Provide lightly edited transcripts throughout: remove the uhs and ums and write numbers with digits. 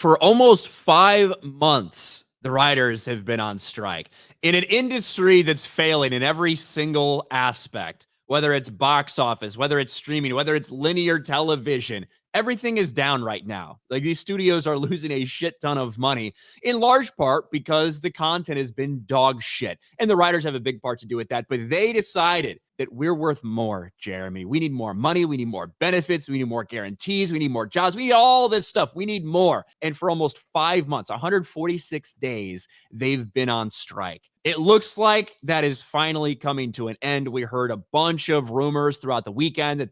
For almost 5 months, the writers have been on strike in an industry that's failing in every single aspect, whether it's box office, whether it's streaming, whether it's linear television. Everything is down right now. Like, these studios are losing a shit ton of money, in large part because the content has been dog shit. And the writers have a big part to do with that. But they decided that we're worth more, Jeremy. We need more money. We need more benefits. We need more guarantees. We need more jobs. We need all this stuff. We need more. And for almost 5 months, 146 days, they've been on strike. It looks like that is finally coming to an end. We heard a bunch of rumors throughout the weekend that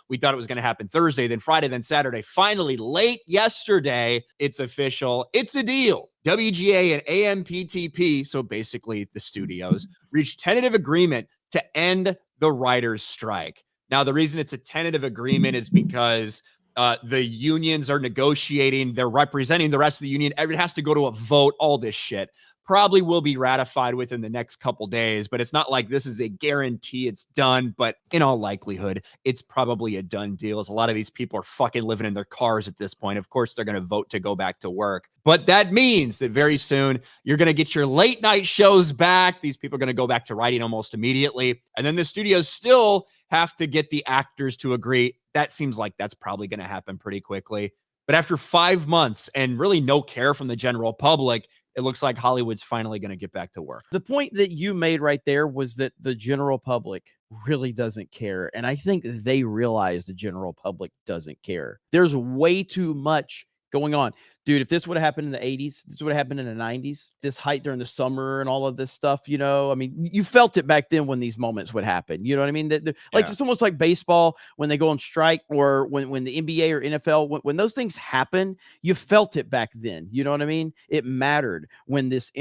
we thought it was going to happen Thursday, then Friday, then Saturday. Finally, late yesterday, it's official. It's a deal. WGA and AMPTP, so basically the studios, reached tentative agreement to end the writers' strike. Now, the reason it's a tentative agreement is because the unions are negotiating. They're representing the rest of the union. It has to go to a vote, all this shit. Probably will be ratified within the next couple days, but it's not like this is a guarantee it's done. But in all likelihood, it's probably a done deal, as a lot of these people are fucking living in their cars at this point. Of course, they're going to vote to go back to work. But that means that very soon you're going to get your late night shows back. These people are going to go back to writing almost immediately. And then the studios still have to get the actors to agree. That seems like that's probably going to happen pretty quickly. But after 5 months and really no care from the general public, it looks like Hollywood's finally going to get back to work. The point that you made right there was that the general public really doesn't care. And I think they realize the general public doesn't care. There's way too much going on. Dude, if this would have happened in the 80s, this would have happened in the 90s, this height during the summer and all of this stuff, I mean, you felt it back then when these moments would happen. You know what I mean? It's almost like baseball when they go on strike, or when the NBA or NFL, when those things happen, you felt it back then. You know what I mean? It mattered when this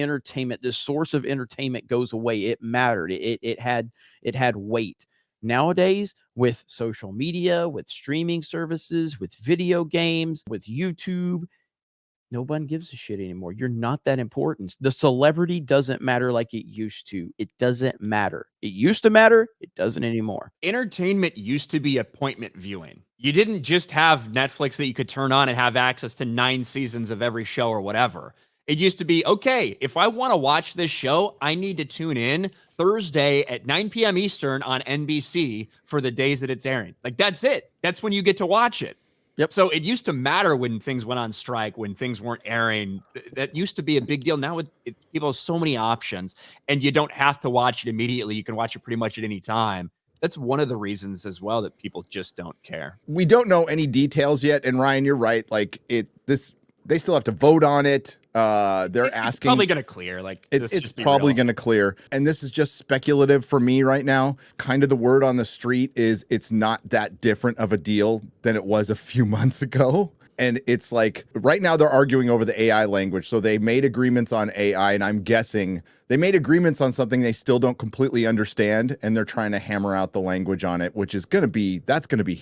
source of entertainment goes away. It mattered. It had weight. Nowadays, with social media, with streaming services, with video games, with YouTube, no one gives a shit anymore. You're not that important. The celebrity doesn't matter like it used to. It doesn't matter. It used to matter. It doesn't anymore. Entertainment used to be appointment viewing. You didn't just have Netflix that you could turn on and have access to 9 seasons of every show or whatever. It used to be, okay, if I want to watch this show, I need to tune in Thursday at 9 p.m. Eastern on NBC for the days that it's airing. Like, that's it. That's when you get to watch it. Yep. So it used to matter when things went on strike, when things weren't airing. That used to be a big deal. Now people have so many options, and you don't have to watch it immediately. You can watch it pretty much at any time. That's one of the reasons as well that people just don't care. We don't know any details yet. And Ryan, you're right. Like, they still have to vote on it. They're asking. It's probably going to clear. Like, it's probably going to clear. And this is just speculative for me right now. Kind of the word on the street is it's not that different of a deal than it was a few months ago. And it's like right now they're arguing over the AI language. So they made agreements on AI, and I'm guessing they made agreements on something they still don't completely understand. And they're trying to hammer out the language on it, which is going to be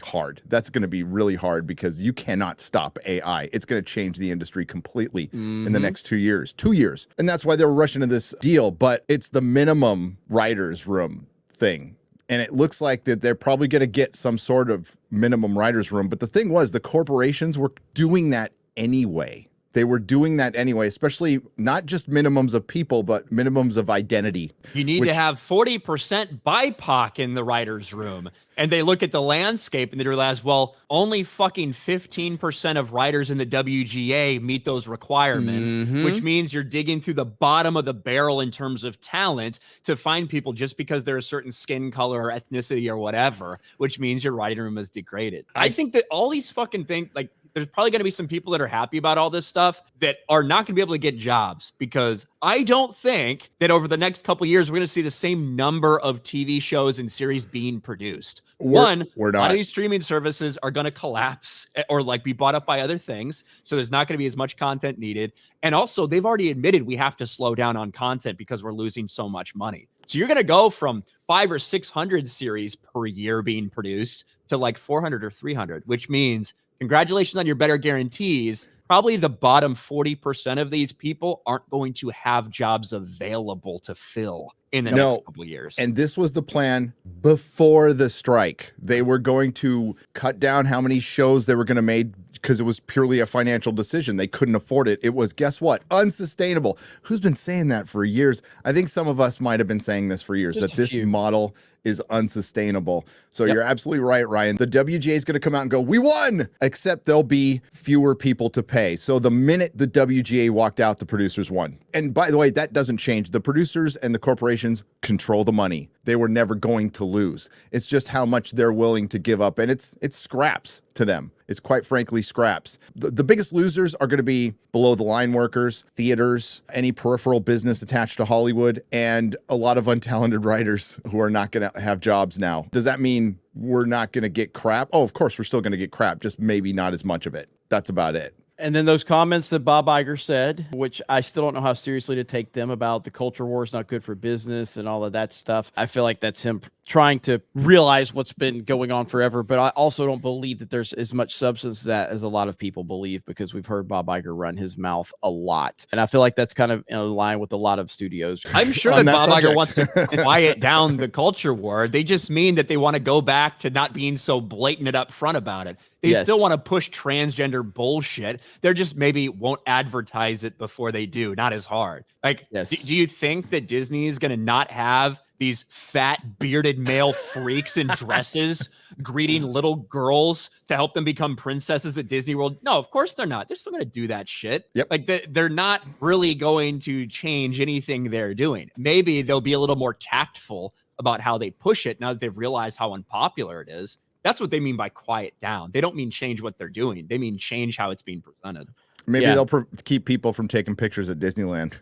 hard. That's going to be really hard because you cannot stop AI. It's going to change the industry completely in the next 2 years. 2 years. And that's why they were rushing to this deal. But it's the minimum writer's room thing. And it looks like that they're probably going to get some sort of minimum writer's room. But the thing was, the corporations were doing that anyway. They were doing that anyway, especially not just minimums of people, but minimums of identity. You need to have 40% BIPOC in the writer's room. And they look at the landscape and they realize, well, only fucking 15% of writers in the WGA meet those requirements, which means you're digging through the bottom of the barrel in terms of talent to find people just because they're a certain skin color or ethnicity or whatever, which means your writing room is degraded. I think that all these fucking things, like, there's probably going to be some people that are happy about all this stuff that are not going to be able to get jobs, because I don't think that over the next couple of years, we're going to see the same number of TV shows and series being produced. A lot of these streaming services are going to collapse or like be bought up by other things. So there's not going to be as much content needed. And also, they've already admitted we have to slow down on content because we're losing so much money. So you're going to go from 500 or 600 series per year being produced to like 400 or 300, which means congratulations on your better guarantees. Probably the bottom 40% of these people aren't going to have jobs available to fill in the next couple of years. And this was the plan before the strike. They were going to cut down how many shows they were going to make, because it was purely a financial decision. They couldn't afford it. It was, guess what? Unsustainable. Who's been saying that for years? I think some of us might have been saying this for years, that this model is unsustainable. So you're absolutely right, Ryan. The WGA is going to come out and go, we won, except there'll be fewer people to pay. So the minute the WGA walked out, the producers won. And by the way, that doesn't change. The producers and the corporations control the money. They were never going to lose. It's just how much they're willing to give up. And it's scraps to them. It's quite frankly scraps. The biggest losers are going to be below the line workers, theaters, any peripheral business attached to Hollywood, and a lot of untalented writers who are not going to have jobs now. Does that mean we're not going to get crap? Oh, of course, we're still going to get crap, just maybe not as much of it. That's about it. And then those comments that Bob Iger said, which I still don't know how seriously to take them, about the culture war is not good for business and all of that stuff. I feel like that's him trying to realize what's been going on forever. But I also don't believe that there's as much substance to that as a lot of people believe, because we've heard Bob Iger run his mouth a lot. And I feel like that's kind of in line with a lot of studios. I'm sure that Bob Iger wants to quiet down the culture war. They just mean that they want to go back to not being so blatant and upfront about it. They still want to push transgender bullshit. They're just maybe won't advertise it before they do, not as hard. Like, do you think that Disney is going to not have these fat bearded male freaks in dresses greeting little girls to help them become princesses at Disney World? No, of course they're not. They're still going to do that shit. Like they're not really going to change anything they're doing. Maybe they'll be a little more tactful about how they push it now that they've realized how unpopular it is. That's what they mean by quiet down. They don't mean change what they're doing. They mean change how it's being presented. Maybe they'll keep people from taking pictures at Disneyland.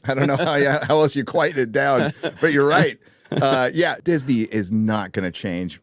I don't know how else you quiet it down, but you're right. Disney is not going to change.